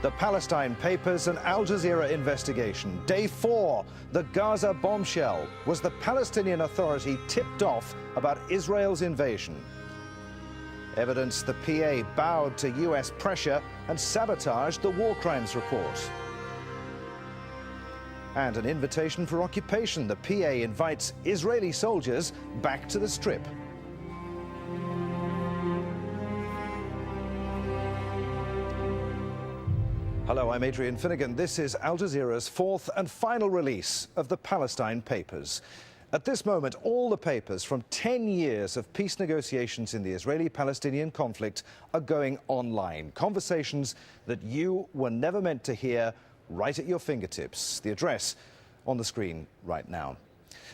The Palestine Papers and Al Jazeera investigation. Day 4, the Gaza bombshell. Was the Palestinian Authority tipped off about Israel's invasion? Evidence the PA bowed to US pressure and sabotaged the war crimes report. And an invitation for occupation. The PA invites Israeli soldiers back to the Strip. Hello, I'm Adrian Finnegan. This is Al Jazeera's fourth and final release of the Palestine Papers. At this moment, all the papers from 10 years of peace negotiations in the Israeli-Palestinian conflict are going online. Conversations that you were never meant to hear, right at your fingertips. The address on the screen right now.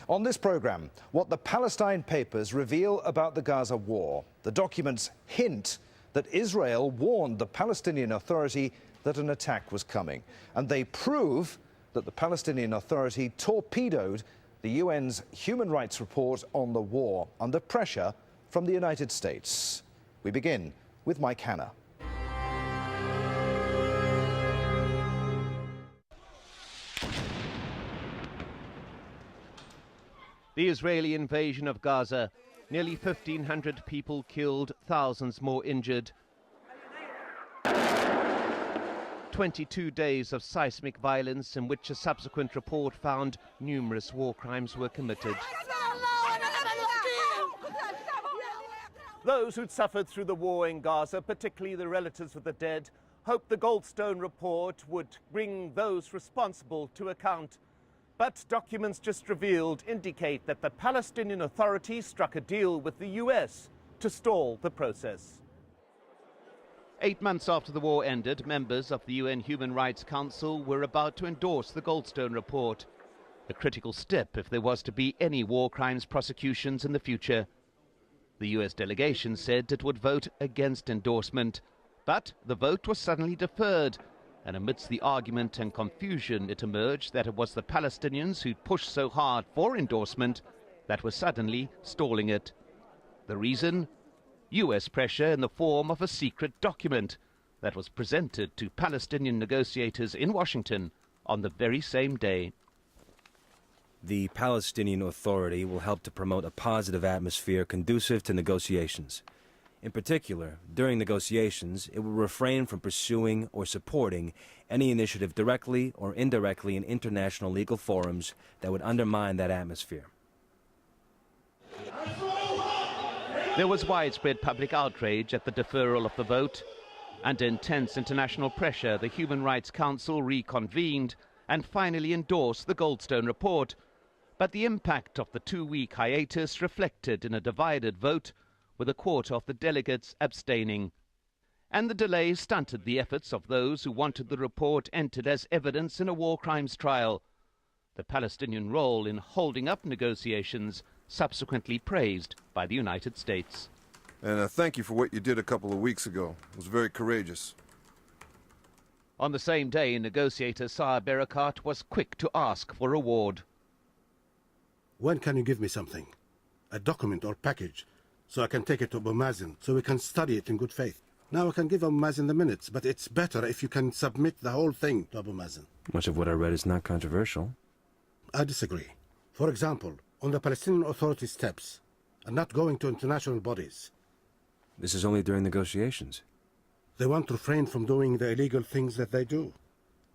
On this program, what the Palestine Papers reveal about the Gaza war. The documents hint that Israel warned the Palestinian Authority that an attack was coming. And they prove that the Palestinian Authority torpedoed the UN's human rights report on the war under pressure from the United States. We begin with Mike Hanna. The Israeli invasion of Gaza, nearly 1,500 people killed, thousands more injured. 22 days of seismic violence in which a subsequent report found numerous war crimes were committed. Those who'd suffered through the war in Gaza, particularly the relatives of the dead, hoped the Goldstone report would bring those responsible to account. But documents just revealed indicate that the Palestinian Authority struck a deal with the US to stall the process. 8 months after the war ended, members of the UN Human Rights Council were about to endorse the Goldstone report, a critical step if there was to be any war crimes prosecutions in the future. The US delegation said it would vote against endorsement, but the vote was suddenly deferred, and amidst the argument and confusion it emerged that it was the Palestinians who'd pushed so hard for endorsement that were suddenly stalling it. The reason? US pressure in the form of a secret document that was presented to Palestinian negotiators in Washington on the very same day. The Palestinian Authority will help to promote a positive atmosphere conducive to negotiations. In particular, during negotiations, it will refrain from pursuing or supporting any initiative directly or indirectly in international legal forums that would undermine that atmosphere. There was widespread public outrage at the deferral of the vote. Under intense international pressure, the Human Rights Council reconvened and finally endorsed the Goldstone report. But the impact of the 2-week hiatus reflected in a divided vote, with a quarter of the delegates abstaining. And the delay stunted the efforts of those who wanted the report entered as evidence in a war crimes trial. The Palestinian role in holding up negotiations subsequently praised by the United States. And thank you for what you did a couple of weeks ago. It was very courageous. On the same day, negotiator Saar Barakat was quick to ask for reward. When can you give me something? A document or package, so I can take it to Abu Mazen, so we can study it in good faith. Now I can give Abu Mazen the minutes, but it's better if you can submit the whole thing to Abu Mazen. Much of what I read is not controversial. I disagree. For example, on the Palestinian Authority steps, and not going to international bodies. This is only during negotiations. They want to refrain from doing the illegal things that they do.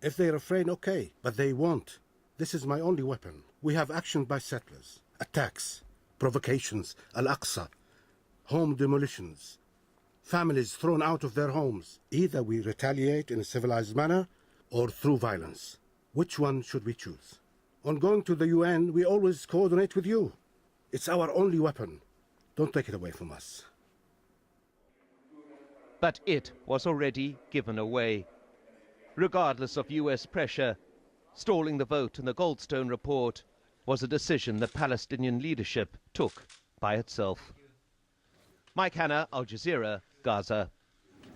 If they refrain, okay, but they won't. This is my only weapon. We have action by settlers, attacks, provocations, Al-Aqsa, home demolitions, families thrown out of their homes. Either we retaliate in a civilized manner or through violence. Which one should we choose? On going to the UN, we always coordinate with you. It's our only weapon. Don't take it away from us. But it was already given away. Regardless of US pressure, stalling the vote in the Goldstone report was a decision the Palestinian leadership took by itself. Mike Hanna, Al Jazeera, Gaza.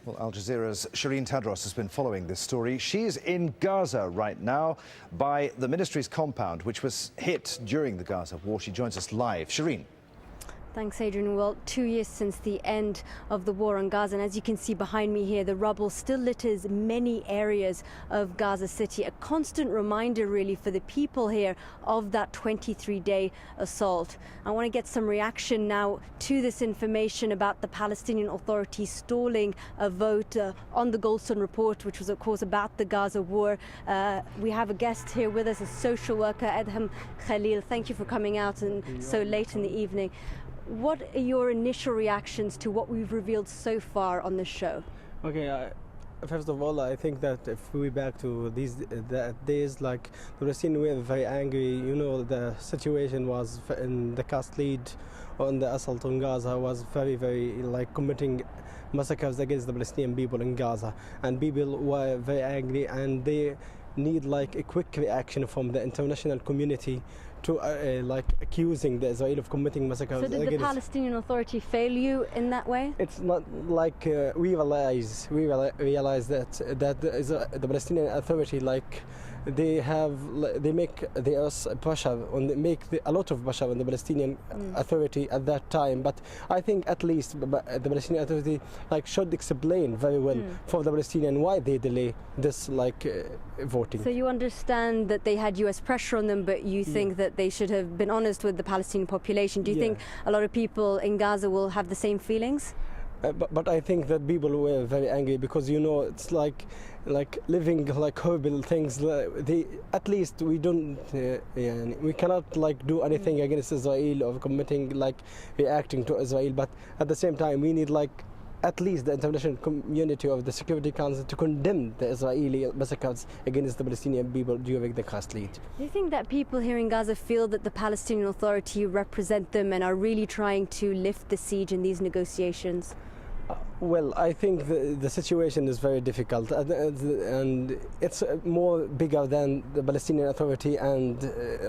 Well, Al Jazeera's Shireen Tadros has been following this story. She's in Gaza right now by the ministry's compound, which was hit during the Gaza war. She joins us live. Shireen. Thanks, Adrian. Well, 2 years since the end of the war on Gaza, and as you can see behind me here, the rubble still litters many areas of Gaza City. A constant reminder, really, for the people here of that 23-day assault. I want to get some reaction now to this information about the Palestinian Authority stalling a vote on the Goldstone report, which was, of course, about the Gaza war. We have a guest here with us, a social worker, Adham Khalil. Thank you for coming out and so late in the evening. What are your initial reactions to what we've revealed so far on this show? Okay, first of all, I think that if we back to these days, like the Palestinians were very angry. You know, the situation was in the cast lead on the assault on Gaza was very, very like committing massacres against the Palestinian people in Gaza, and people were very angry, and they need like a quick reaction from the international community to like accusing the Israel of committing massacres. So did the Palestinian Authority fail you in that way? It's not like we realize that the Palestinian Authority, like they make a lot of pressure on the Palestinian Authority at that time. But I think at least the Palestinian Authority like should explain very well for the Palestinian why they delay this like voting. So you understand that they had US pressure on them, but you think that they should have been honest with the Palestinian population. Do you think a lot of people in Gaza will have the same feelings? But I think that people were very angry because, you know, it's like living like horrible things. At least we don't, we cannot like do anything against Israel or committing like reacting to Israel. But at the same time, we need like at least the international community of the Security Council to condemn the Israeli massacres against the Palestinian people during the cast lead. Do you think that people here in Gaza feel that the Palestinian Authority represent them and are really trying to lift the siege in these negotiations? Well, I think the situation is very difficult, and it's more bigger than the Palestinian Authority, and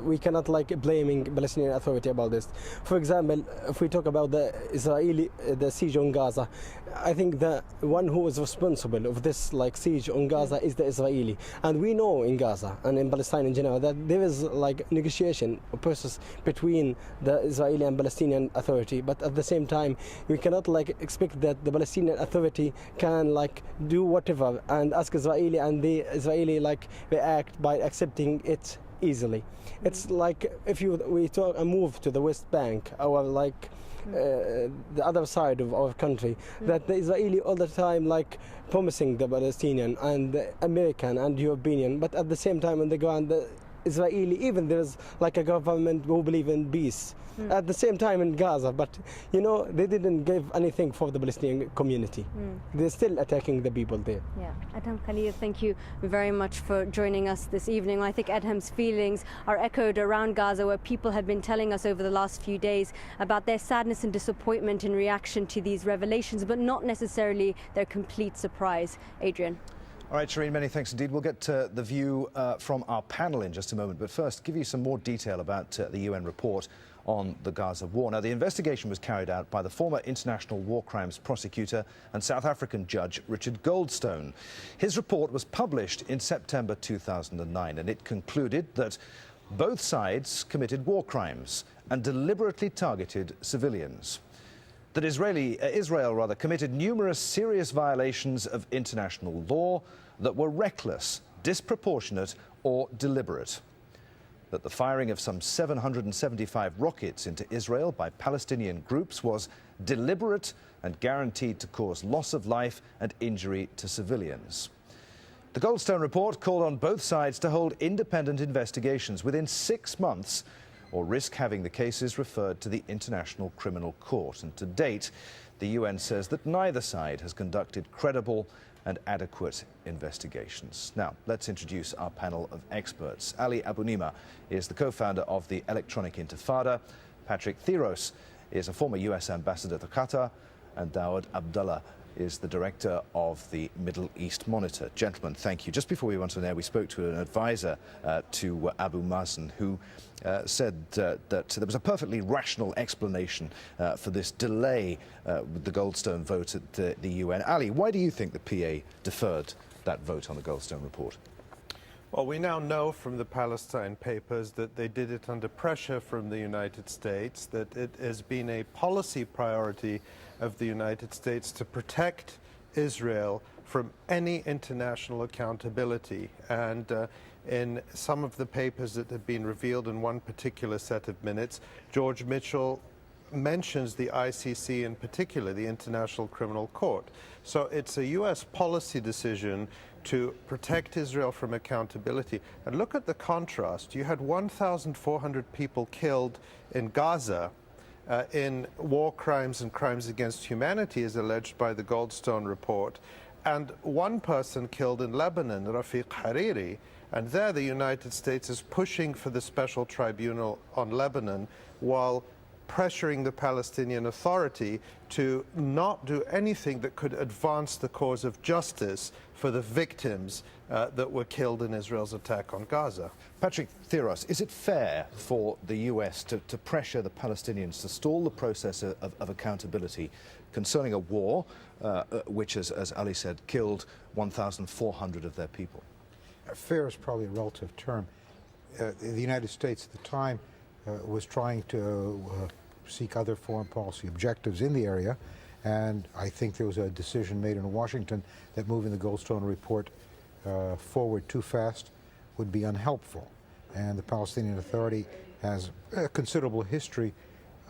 we cannot like blaming Palestinian Authority about this. For example, if we talk about the siege on Gaza, I think the one who is responsible of this like siege on Gaza is the Israeli, and we know in Gaza and in Palestine in general that there is like negotiation process between the Israeli and Palestinian Authority, but at the same time we cannot like expect that the Palestinian Authority can like do whatever and ask Israeli, and the Israeli like react by accepting it easily. It's like if we talk and move to the West Bank, our like the other side of our country, that the Israeli all the time like promising the Palestinian and the American and European, but at the same time on the ground the Israeli, even there's like a government who believe in peace at the same time in Gaza, but you know they didn't give anything for the Palestinian community. They're still attacking the people there. Yeah, Adham Khalil, thank you very much for joining us this evening. I think Adham's feelings are echoed around Gaza, where people have been telling us over the last few days about their sadness and disappointment in reaction to these revelations, but not necessarily their complete surprise. Adrian. All right, Shireen, many thanks indeed. We'll get to the view from our panel in just a moment, but first give you some more detail about the UN report on the Gaza war. Now, the investigation was carried out by the former International War Crimes prosecutor and South African judge Richard Goldstone. His report was published in September 2009, and it concluded that both sides committed war crimes and deliberately targeted civilians. That Israel committed numerous serious violations of international law that were reckless, disproportionate or deliberate. That the firing of some 775 rockets into Israel by Palestinian groups was deliberate and guaranteed to cause loss of life and injury to civilians. The Goldstone report called on both sides to hold independent investigations within 6 months or risk having the cases referred to the International Criminal Court. And to date, the UN says that neither side has conducted credible and adequate investigations. Now, let's introduce our panel of experts. Ali Abunimah is the co-founder of the Electronic Intifada. Patrick Theros is a former US ambassador to Qatar. And Dawood Abdallah is the director of the Middle East Monitor. Gentlemen, thank you. Just before we went on air, we spoke to an advisor to Abu Mazen who said that there was a perfectly rational explanation for this delay with the Goldstone vote at the UN. Ali, why do you think the PA deferred that vote on the Goldstone report? Well, we now know from the Palestine papers that they did it under pressure from the United States, that it has been a policy priority of the United States to protect Israel from any international accountability. And in some of the papers that have been revealed in one particular set of minutes, George Mitchell mentions the ICC in particular, the International Criminal Court. So it's a U.S. policy decision to protect Israel from accountability. And look at the contrast. You had 1,400 people killed in Gaza in war crimes and crimes against humanity, as alleged by the Goldstone report, and one person killed in Lebanon, Rafiq Hariri. And there the United States is pushing for the special tribunal on Lebanon while pressuring the Palestinian Authority to not do anything that could advance the cause of justice for the victims that were killed in Israel's attack on Gaza. Patrick Theros, is it fair for the US to pressure the Palestinians to stall the process of accountability concerning a war which, as Ali said, killed 1,400 of their people? Fair is probably a relative term. The United States at the time was trying to seek other foreign policy objectives in the area, and I think there was a decision made in Washington that moving the Goldstone report forward too fast would be unhelpful. And the Palestinian Authority has a considerable history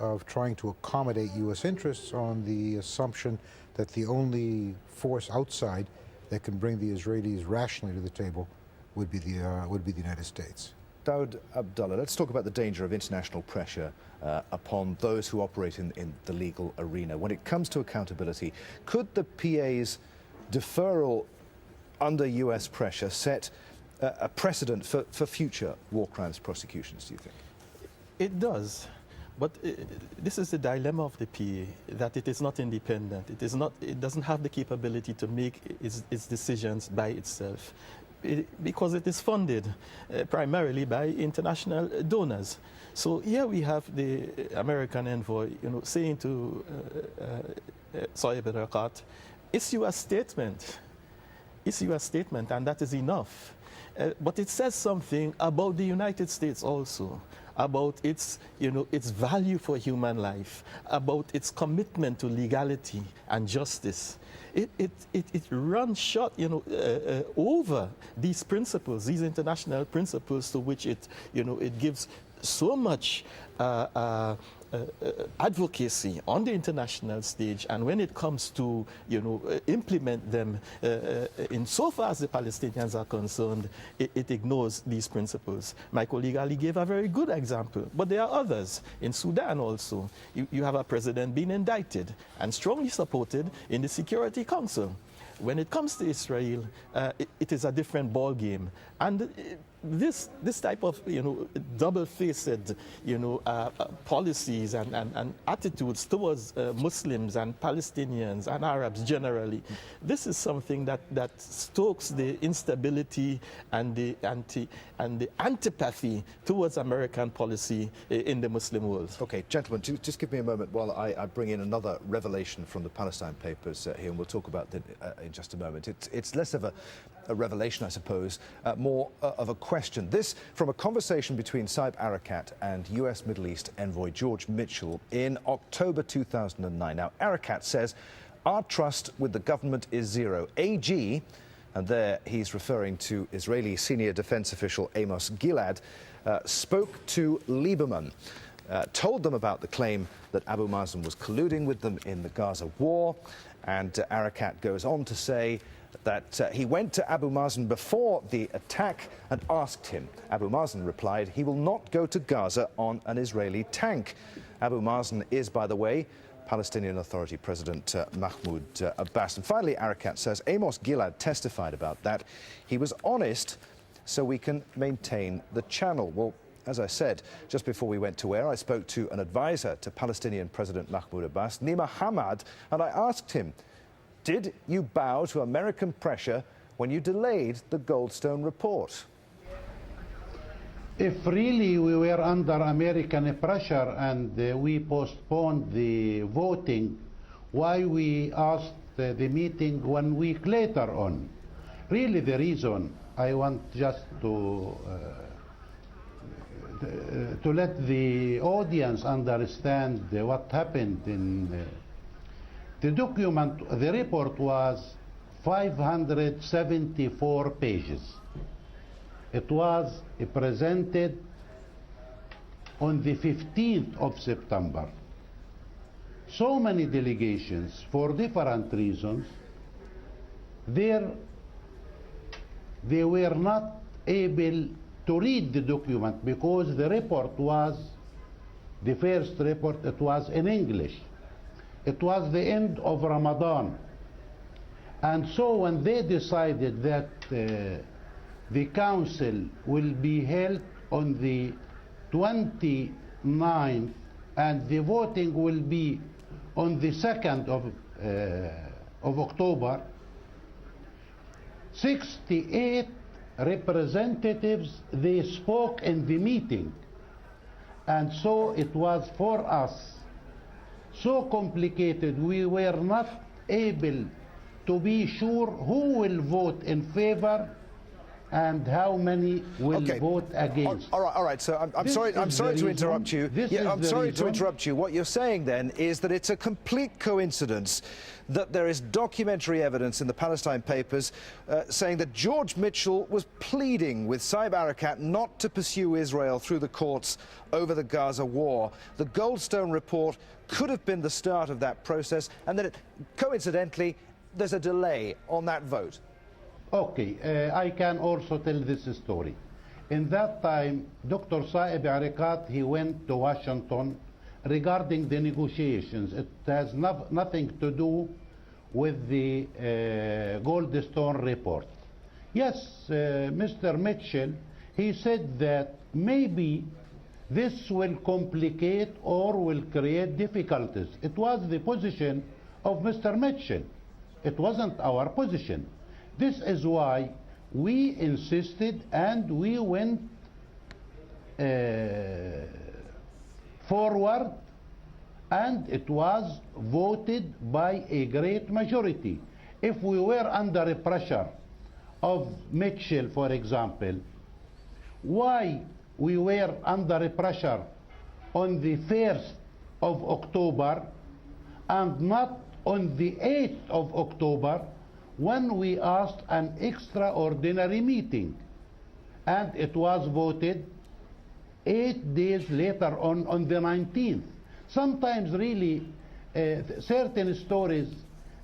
of trying to accommodate U.S. interests on the assumption that the only force outside that can bring the Israelis rationally to the table would be the United States. Daoud Abdallah, let's talk about the danger of international pressure upon those who operate in the legal arena. When it comes to accountability, could the PA's deferral under US pressure set a precedent for future war crimes prosecutions, do you think? It does. But this is the dilemma of the PA, that it is not independent. It doesn't have the capability to make its decisions by itself. Because it is funded primarily by international donors. So here we have the American envoy, saying to Saeb Erekat, issue a statement, and that is enough. But it says something about the United States also, about its value for human life, about its commitment to legality and justice. It runs short, over these principles, these international principles to which it gives so much advocacy on the international stage, and when it comes to implement them, insofar as the Palestinians are concerned, it ignores these principles. My colleague Ali gave a very good example, but there are others. In Sudan also, you have a president being indicted and strongly supported in the Security Council. When it comes to Israel, it is a different ball game, and this type of double-faced policies and attitudes towards Muslims and Palestinians and Arabs generally, this is something that stokes the instability and the antipathy towards American policy in the Muslim world. Okay, gentlemen, just give me a moment while I bring in another revelation from the Palestine papers here, and we'll talk about that in just a moment. It's less of a revelation, I suppose, more of a question. This from a conversation between Saeb Erekat and US Middle East envoy George Mitchell in October 2009. Now, Erekat says, our trust with the government is zero. AG, and there he's referring to Israeli senior defense official Amos Gilad, spoke to Lieberman, told them about the claim that Abu Mazen was colluding with them in the Gaza war, and Erekat goes on to say that he went to Abu Mazen before the attack and asked him. Abu Mazen replied he will not go to Gaza on an Israeli tank. Abu Mazen is, by the way, Palestinian Authority President Mahmoud Abbas. And finally, Erekat says Amos Gilad testified about that. He was honest, so we can maintain the channel. Well, as I said, just before we went to air, I spoke to an advisor to Palestinian President Mahmoud Abbas, Nima Hamad, and I asked him, did you bow to American pressure when you delayed the Goldstone report? If really we were under American pressure and we postponed the voting, why we asked the meeting 1 week later on? Really the reason I want just to let the audience understand what happened in the document. The report was 574 pages. It was presented on the 15th of September. So many delegations, for different reasons, they were not able to read the document because the report was, the first report, it was in English. It was the end of Ramadan. And so when they decided that the council will be held on the 29th and the voting will be on the 2nd of October, 68 representatives, they spoke in the meeting. And so it was for us so complicated, we were not able to be sure who will vote in favor and how many will vote against. All right. So I'm sorry to interrupt you. I'm sorry to interrupt you. What you're saying then is that it's a complete coincidence that there is documentary evidence in the Palestine papers saying that George Mitchell was pleading with Saeb Erekat not to pursue Israel through the courts over the Gaza war. The Goldstone report could have been the start of that process, and that coincidentally there's a delay on that vote. Okay, I can also tell this story. In that time, Dr. Saeb Erekat, he went to Washington regarding the negotiations. It has nothing to do with the Goldstone report. Yes, Mr. Mitchell, he said that maybe this will complicate or will create difficulties. It was the position of Mr. Mitchell. It wasn't our position. This is why we insisted and we went forward, and it was voted by a great majority. If we were under pressure of Mitchell, for example, why we were under pressure on the 1st of October and not on the 8th of October, when we asked an extraordinary meeting, and it was voted 8 days later on the 19th. Sometimes really certain stories,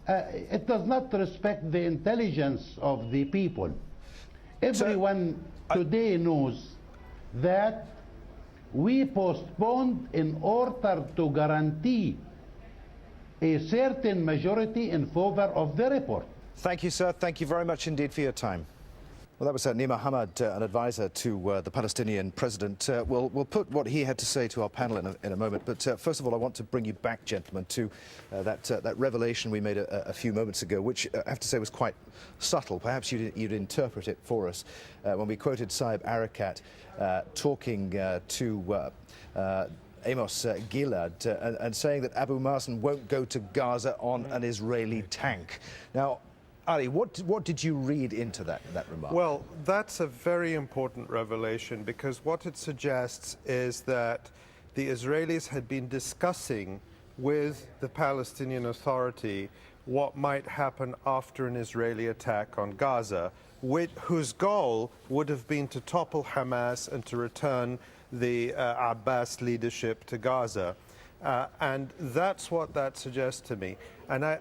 it does not respect the intelligence of the people. Everyone today knows that we postponed in order to guarantee a certain majority in favor of the report. Thank you, sir. Thank you very much indeed for your time. Well, that was Nima Hamad, an advisor to the Palestinian president. We'll put what he had to say to our panel in a moment. But first of all, I want to bring you back, gentlemen, to that revelation we made a few moments ago, which I have to say was quite subtle. Perhaps you'd interpret it for us when we quoted Saeb Erekat talking to Amos Gilad and saying that Abu Mazen won't go to Gaza on an Israeli tank. Now, Ali, what did you read into that remark? Well, that's a very important revelation, because what it suggests is that the Israelis had been discussing with the Palestinian Authority what might happen after an Israeli attack on Gaza, whose goal would have been to topple Hamas and to return the Abbas leadership to Gaza. And that's what that suggests to me. And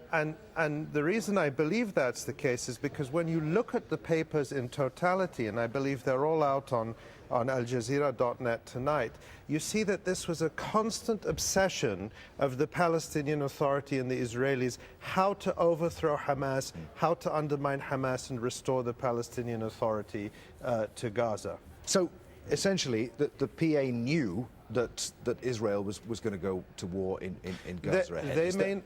the reason I believe that's the case is because when you look at the papers in totality, and I believe they're all out on aljazeera.net tonight, you see that this was a constant obsession of the Palestinian Authority and the Israelis, how to overthrow Hamas, how to undermine Hamas and restore the Palestinian Authority to Gaza. So essentially, the PA knew that Israel was going to go to war in Gaza.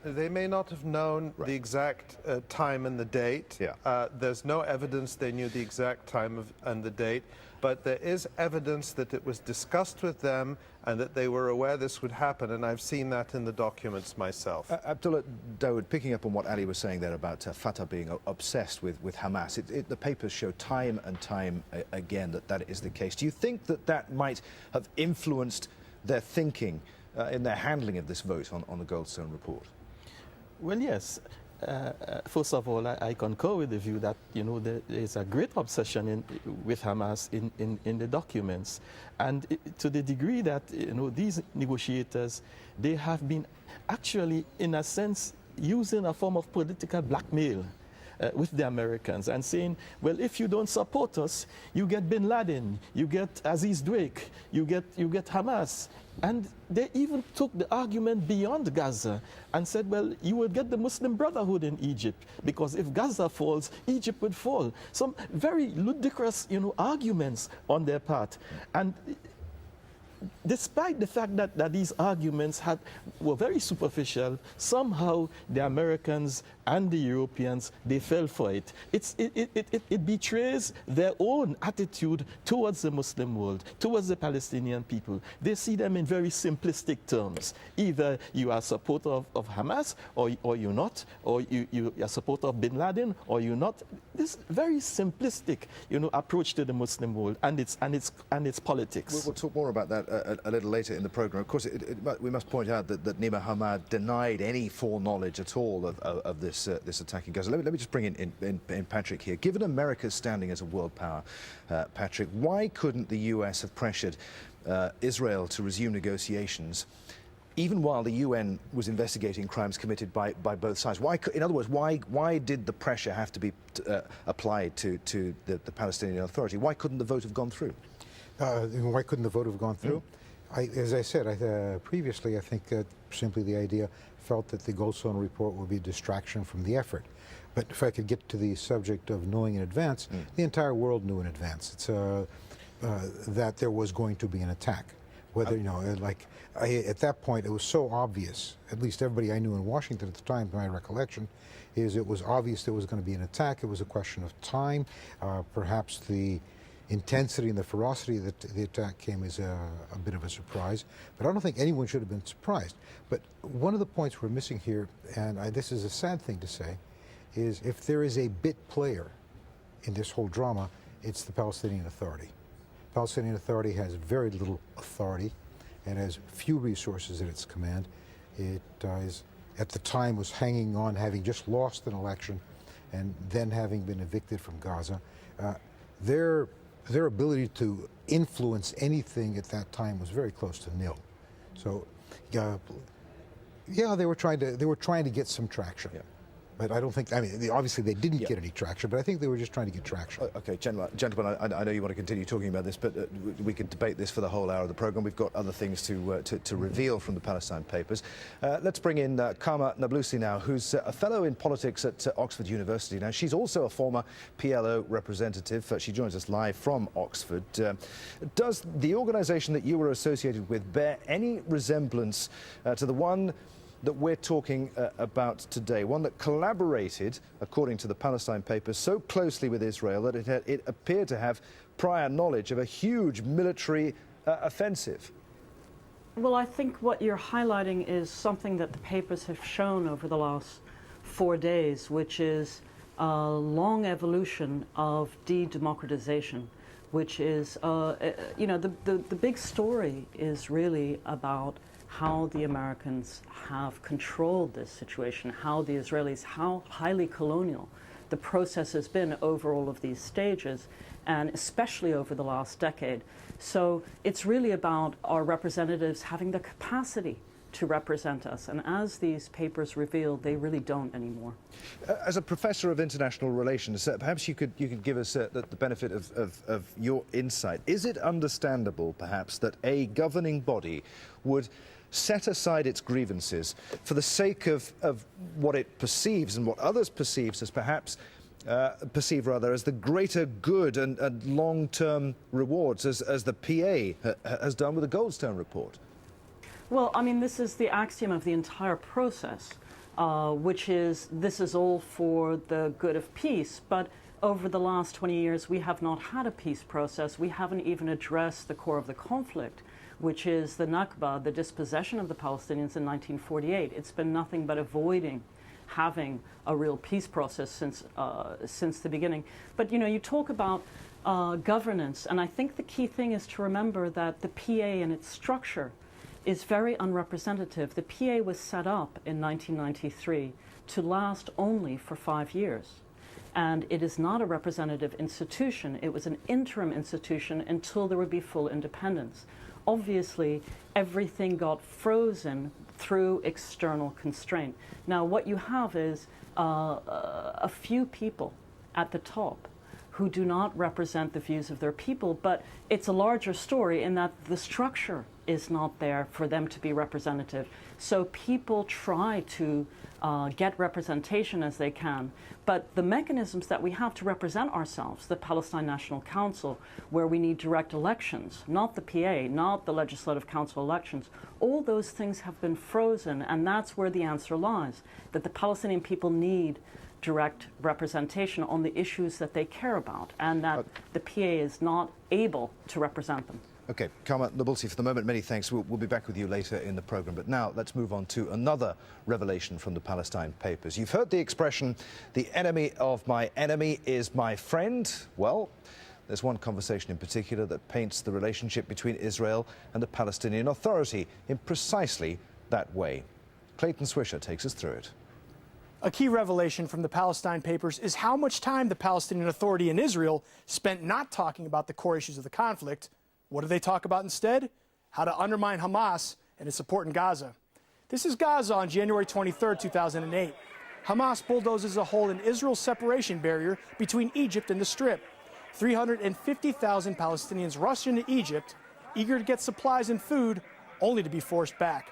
They may not have known the exact time and the date. Yeah. There's no evidence they knew the exact time and the date. but there is evidence that it was discussed with them and that they were aware this would happen, and I've seen that in the documents myself. Abdullah Dawood, picking up on what Ali was saying there about Fatah being obsessed with Hamas, the papers show time and time again that is the case. Do you think that might have influenced their thinking in their handling of this vote on the Goldstone report? Well, yes. First of all, I concur with the view that there is a great obsession with Hamas in the documents, and to the degree that these negotiators, they have been actually, in a sense, using a form of political blackmail with the Americans and saying, well, if you don't support us, you get bin Laden, you get Aziz Drake, you get Hamas. And they even took the argument beyond Gaza and said, well, you will get the Muslim Brotherhood in Egypt, because if Gaza falls, Egypt would fall. Some very ludicrous, arguments on their part. And despite the fact that these arguments were very superficial, somehow the Americans and the Europeans, they fell for it. It betrays their own attitude towards the Muslim world, towards the Palestinian people. They see them in very simplistic terms. Either you are a supporter of Hamas, or you're not, or you are a supporter of bin Laden, or you're not. This very simplistic, approach to the Muslim world and its politics. We'll talk more about that a little later in the program. Of course, we must point out that Nima Hamad denied any foreknowledge at all of this attack in Gaza. Let me just bring in Patrick here. Given America's standing as a world power, Patrick, why couldn't the US have pressured Israel to resume negotiations even while the UN was investigating crimes committed by both sides? In other words, why did the pressure have to be applied to the Palestinian Authority? Why couldn't the vote have gone through? Why couldn't the vote have gone through? As I said previously, I think simply the idea felt that the Goldstone report would be a distraction from the effort. But if I could get to the subject of knowing in advance, the entire world knew in advance. It's that there was going to be an attack. Whether, at that point, it was so obvious, at least everybody I knew in Washington at the time, my recollection, is it was obvious there was going to be an attack. It was a question of time. Perhaps the intensity and the ferocity that the attack came as a bit of a surprise. But I don't think anyone should have been surprised. But one of the points we're missing here, and this is a sad thing to say, is if there is a bit player in this whole drama, it's the Palestinian Authority. The Palestinian Authority has very little authority and has few resources at its command. It at the time was hanging on, having just lost an election and then having been evicted from Gaza. Their ability to influence anything at that time was very close to nil. So, they were trying to get some traction. Yeah. But I don't think, obviously they didn't get any traction, but I think they were just trying to get traction. Okay, gentlemen, I know you want to continue talking about this, but we could debate this for the whole hour of the program. We've got other things to reveal from the Palestine Papers. Let's bring in Karma Nablusi now, who's a fellow in politics at Oxford University. Now, she's also a former PLO representative. She joins us live from Oxford. Does the organisation that you were associated with bear any resemblance to the one that we're talking about today, one that collaborated, according to the Palestine Papers, so closely with Israel that it appeared to have prior knowledge of a huge military offensive? Well, I think what you're highlighting is something that the papers have shown over the last 4 days, which is a long evolution of de-democratization, which is, the big story is really about how the Americans have controlled this situation, how the Israelis, how highly colonial the process has been over all of these stages, and especially over the last decade. So it's really about our representatives having the capacity to represent us. And as these papers reveal, they really don't anymore. As a professor of international relations, perhaps you could give us the benefit of your insight. Is it understandable, perhaps, that a governing body would set aside its grievances for the sake of what it perceives and what others perceive as perhaps as the greater good and long-term rewards, as the PA has done with the Goldstone report? Well, this is the axiom of the entire process, which is this is all for the good of peace. But over the last 20 years, we have not had a peace process. We haven't even addressed the core of the conflict, which is the Nakba, the dispossession of the Palestinians in 1948. It's been nothing but avoiding having a real peace process since the beginning. But you talk about governance, and I think the key thing is to remember that the PA and its structure is very unrepresentative. The PA was set up in 1993 to last only for 5 years. And it is not a representative institution. It was an interim institution until there would be full independence. Obviously, everything got frozen through external constraint. Now, what you have is a few people at the top who do not represent the views of their people, but it's a larger story in that the structure is not there for them to be representative. So people try to get representation as they can, but the mechanisms that we have to represent ourselves, the Palestine National Council, where we need direct elections, not the PA, not the Legislative Council elections, all those things have been frozen, and that's where the answer lies, that the Palestinian people need direct representation on the issues that they care about, and that the PA is not able to represent them. Okay, Karma Nabulsi, for the moment, many thanks. We'll be back with you later in the programme. But now let's move on to another revelation from the Palestine Papers. You've heard the expression, the enemy of my enemy is my friend. Well, there's one conversation in particular that paints the relationship between Israel and the Palestinian Authority in precisely that way. Clayton Swisher takes us through it. A key revelation from the Palestine Papers is how much time the Palestinian Authority and Israel spent not talking about the core issues of the conflict. What do they talk about instead? How to undermine Hamas and its support in Gaza. This is Gaza on January 23, 2008. Hamas bulldozes a hole in Israel's separation barrier between Egypt and the Strip. 350,000 Palestinians rushed into Egypt, eager to get supplies and food, only to be forced back.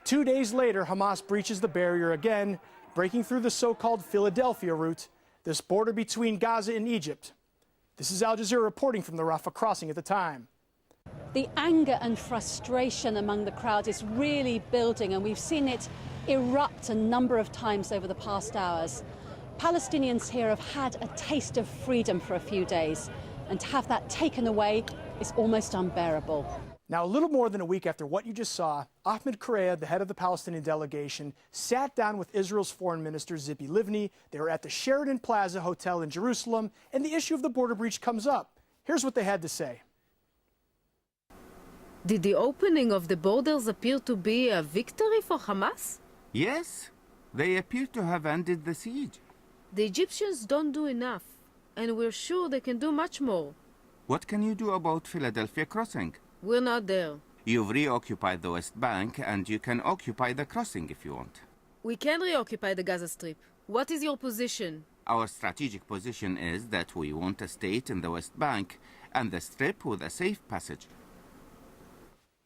2 days later, Hamas breaches the barrier again, breaking through the so-called Philadelphia route, this border between Gaza and Egypt. This is Al Jazeera reporting from the Rafah crossing at the time. The anger and frustration among the crowd is really building, and we've seen it erupt a number of times over the past hours. Palestinians here have had a taste of freedom for a few days, and to have that taken away is almost unbearable. Now, a little more than a week after what you just saw, Ahmed Correa, the head of the Palestinian delegation, sat down with Israel's foreign minister, Tzipi Livni. They were at the Sheraton Plaza Hotel in Jerusalem, and the issue of the border breach comes up. Here's what they had to say. Did the opening of the borders appear to be a victory for Hamas? Yes, they appear to have ended the siege. The Egyptians don't do enough, and we're sure they can do much more. What can you do about Philadelphia crossing? We're not there. You've reoccupied the West Bank, and you can occupy the crossing if you want. We can reoccupy the Gaza Strip. What is your position? Our strategic position is that we want a state in the West Bank and the Strip with a safe passage.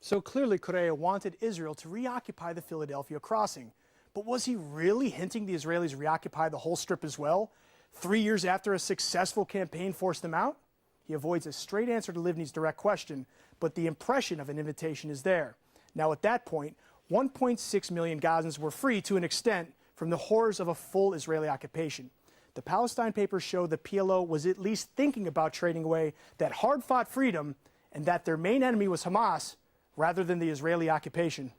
So clearly Correa wanted Israel to reoccupy the Philadelphia crossing. But was he really hinting the Israelis reoccupy the whole Strip as well? 3 years after a successful campaign forced them out? He avoids a straight answer to Livni's direct question, but the impression of an invitation is there. Now at that point, 1.6 million Gazans were free to an extent from the horrors of a full Israeli occupation. The Palestine Papers show the PLO was at least thinking about trading away that hard-fought freedom, and that their main enemy was Hamas, rather than the Israeli occupation.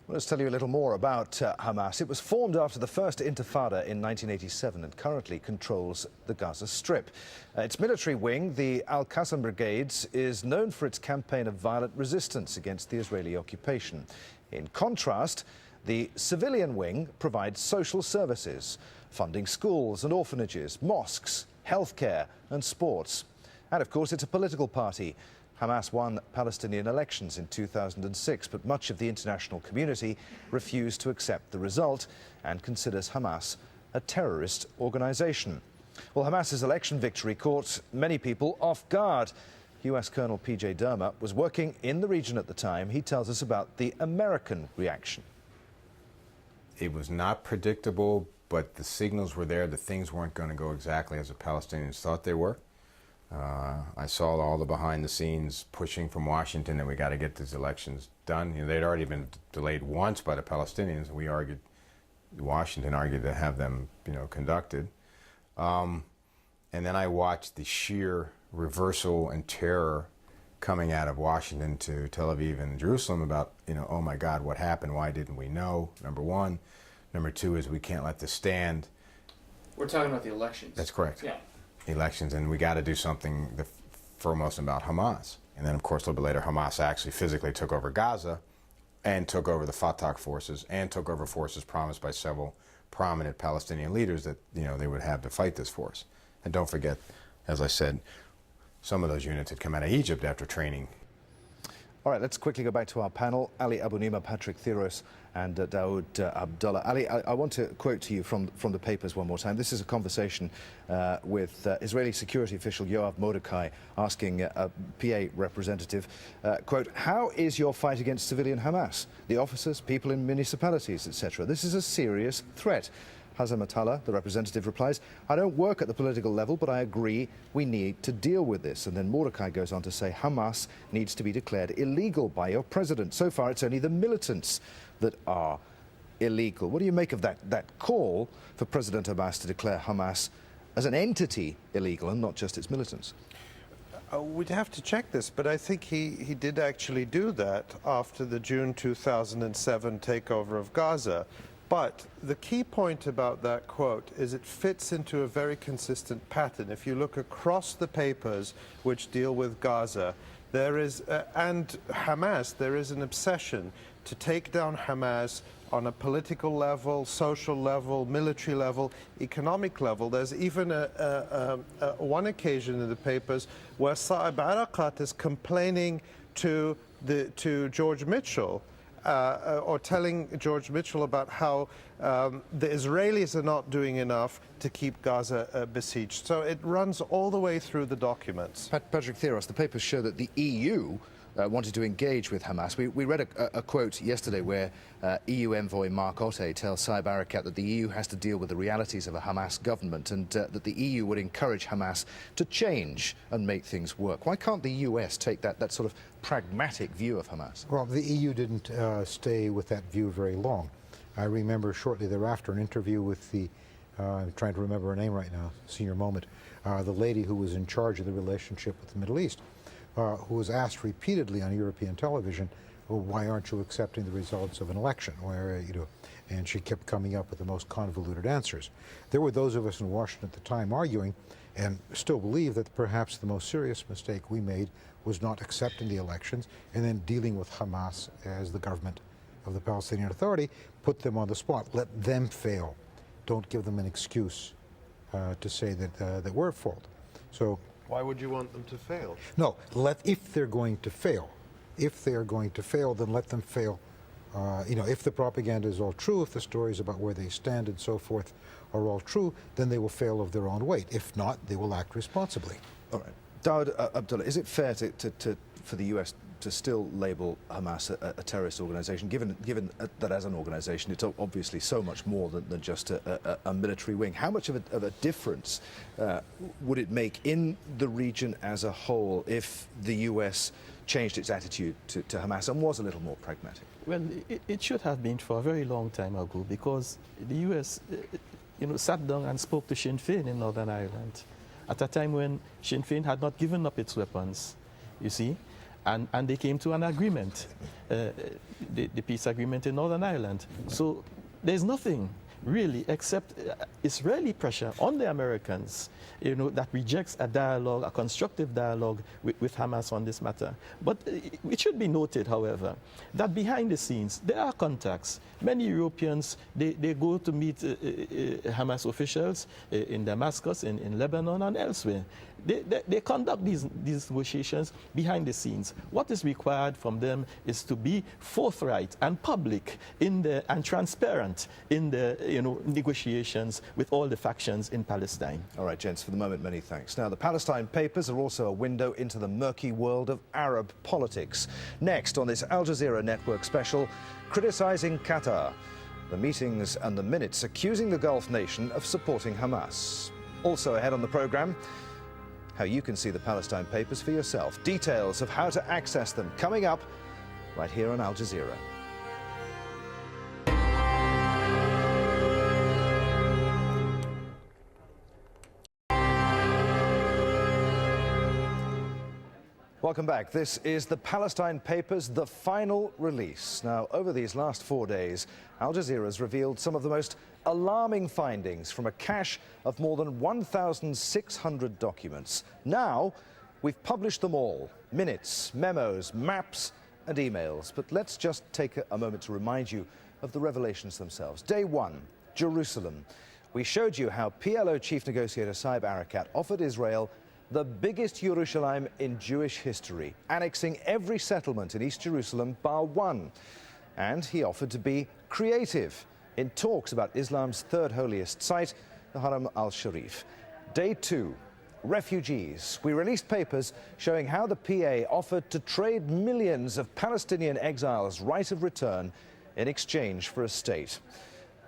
Well, let's tell you a little more about Hamas. It was formed after the first Intifada in 1987 and currently controls the Gaza Strip. Its military wing, the Al-Qassam Brigades, is known for its campaign of violent resistance against the Israeli occupation. In contrast, the civilian wing provides social services, funding schools and orphanages, mosques, healthcare and sports. And of course, it's a political party. Hamas won Palestinian elections in 2006, but much of the international community refused to accept the result and considers Hamas a terrorist organization. Well, Hamas's election victory caught many people off guard. US Colonel P.J. Dermer was working in the region at the time. He tells us about the American reaction. It was not predictable, but the signals were there that things weren't going to go exactly as the Palestinians thought they were. I saw all the behind-the-scenes pushing from Washington that we got to get these elections done. You know, they'd already been delayed once by the Palestinians, and Washington argued to have them, conducted. And then I watched the sheer reversal and terror coming out of Washington to Tel Aviv and Jerusalem about, oh my God, what happened? Why didn't we know? Number one. Number two is we can't let this stand. We're talking about the elections. That's correct. Yeah. Elections, and we got to do something foremost about Hamas. And then, of course, a little bit later, Hamas actually physically took over Gaza and took over the Fatah forces and took over forces promised by several prominent Palestinian leaders that, they would have to fight this force. And don't forget, as I said, some of those units had come out of Egypt after training. All right, let's quickly go back to our panel. Ali Abunimah, Patrick Theros, and Daoud Abdullah. Ali, I want to quote to you from the papers one more time. This is a conversation with Israeli security official Yoav Mordecai asking a PA representative, quote, how is your fight against civilian Hamas? The officers, people in municipalities, etc. This is a serious threat. Hazem Attallah, the representative, replies, I don't work at the political level, but I agree we need to deal with this. And then Mordecai goes on to say Hamas needs to be declared illegal by your president. So far, it's only the militants that are illegal. What do you make of that call for President Abbas to declare Hamas as an entity illegal and not just its militants? We'd have to check this, but I think he did actually do that after the June 2007 takeover of Gaza. But the key point about that quote is it fits into a very consistent pattern. If you look across the papers which deal with Gaza, there is, and Hamas, there is an obsession to take down Hamas on a political level, social level, military level, economic level. There's even one occasion in the papers where Saeb Erekat is complaining to George Mitchell, or telling George Mitchell about how the Israelis are not doing enough to keep Gaza besieged. So it runs all the way through the documents. Patrick Theros, the papers show that the EU wanted to engage with Hamas. We read a quote yesterday where EU envoy Mark Otte tells Saeb Erekat that the EU has to deal with the realities of a Hamas government and that the EU would encourage Hamas to change and make things work. Why can't the US take that sort of pragmatic view of Hamas? Well, the EU didn't stay with that view very long. I remember shortly thereafter an interview with the, I'm trying to remember her name right now, senior moment, the lady who was in charge of the relationship with the Middle East, who was asked repeatedly on European television, well, why aren't you accepting the results of an election? Where, and she kept coming up with the most convoluted answers. There were those of us in Washington at the time arguing, and still believe that perhaps the most serious mistake we made was not accepting the elections and then dealing with Hamas as the government of the Palestinian Authority, put them on the spot, let them fail. Don't give them an excuse to say that we're at fault. So why would you want them to fail? No, if they're going to fail, then let them fail. If the propaganda is all true, if the stories about where they stand and so forth are all true, then they will fail of their own weight. If not, they will act responsibly. All right. Daoud Abdullah, is it fair for the US to still label Hamas a terrorist organization, given that as an organization it's obviously so much more than just a military wing? How much of a difference would it make in the region as a whole if the US changed its attitude to Hamas and was a little more pragmatic? Well, it should have been for a very long time ago, because the US sat down and spoke to Sinn Féin in Northern Ireland at a time when Sinn Féin had not given up its weapons, you see. And they came to an agreement, the peace agreement in Northern Ireland. So there's nothing really except Israeli pressure on the Americans, that rejects a dialogue, a constructive dialogue with Hamas on this matter. But it should be noted, however, that behind the scenes, there are contacts. Many Europeans, they go to meet Hamas officials in Damascus, in Lebanon, and elsewhere. They conduct these negotiations behind the scenes. What is required from them is to be forthright and public and transparent in the negotiations with all the factions in Palestine. All right, gents, for the moment, many thanks. Now, the Palestine Papers are also a window into the murky world of Arab politics. Next on this Al Jazeera Network special, criticizing Qatar, the meetings and the minutes accusing the Gulf nation of supporting Hamas. Also ahead on the program, how you can see the Palestine Papers for yourself. Details of how to access them coming up right here on Al Jazeera. Welcome back. This is the Palestine Papers, the final release. Now, over these last 4 days, Al Jazeera has revealed some of the most alarming findings from a cache of more than 1,600 documents. Now, we've published them all. Minutes, memos, maps and emails. But let's just take a moment to remind you of the revelations themselves. Day 1, Jerusalem. We showed you how PLO chief negotiator Saeb Erekat offered Israel the biggest Yerushalayim in Jewish history, annexing every settlement in East Jerusalem bar one. And he offered to be creative in talks about Islam's third holiest site, the Haram al-Sharif. Day 2, refugees. We released papers showing how the PA offered to trade millions of Palestinian exiles' right of return in exchange for a state.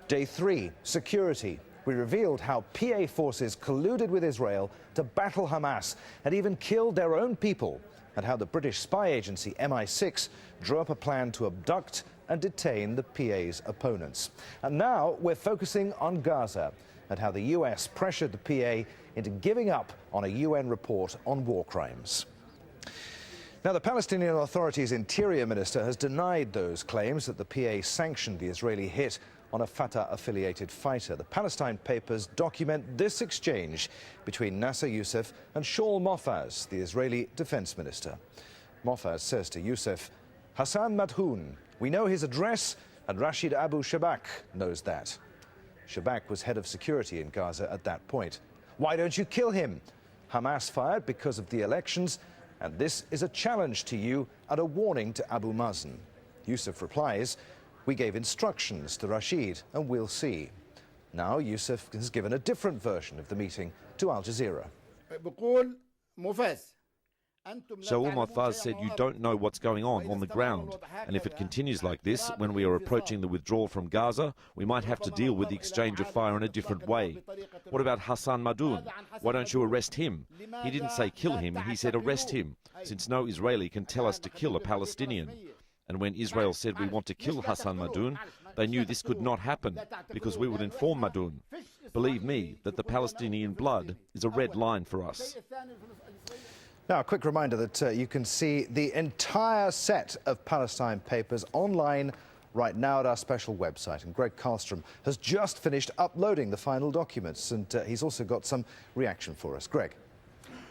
Day 3, security. We revealed how PA forces colluded with Israel to battle Hamas and even killed their own people, and how the British spy agency MI6 drew up a plan to abduct and detain the PA's opponents. And now we're focusing on Gaza and how the US pressured the PA into giving up on a UN report on war crimes. Now, the Palestinian Authority's Interior Minister has denied those claims that the PA sanctioned the Israeli hit on a Fatah-affiliated fighter. The Palestine Papers document this exchange between Nasser Youssef and Shaul Mofaz, the Israeli defense minister. Mofaz says to Youssef, "Hassan Madhoun, we know his address, and Rashid Abu Shabak knows that." Shabak was head of security in Gaza at that point. "Why don't you kill him? Hamas fired because of the elections, and this is a challenge to you and a warning to Abu Mazen." Youssef replies, "We gave instructions to Rashid, and we'll see." Now Youssef has given a different version of the meeting to Al Jazeera. Shaul Mofaz said you don't know what's going on the ground, and if it continues like this, when we are approaching the withdrawal from Gaza, we might have to deal with the exchange of fire in a different way. What about Hassan Madhoun? Why don't you arrest him? He didn't say kill him, he said arrest him, since no Israeli can tell us to kill a Palestinian. And when Israel said we want to kill Hassan Madhoun, they knew this could not happen because we would inform Madhoun. Believe me that the Palestinian blood is a red line for us. Now, a quick reminder that you can see the entire set of Palestine Papers online right now at our special website. And Greg Karlstrom has just finished uploading the final documents, and he's also got some reaction for us. Greg.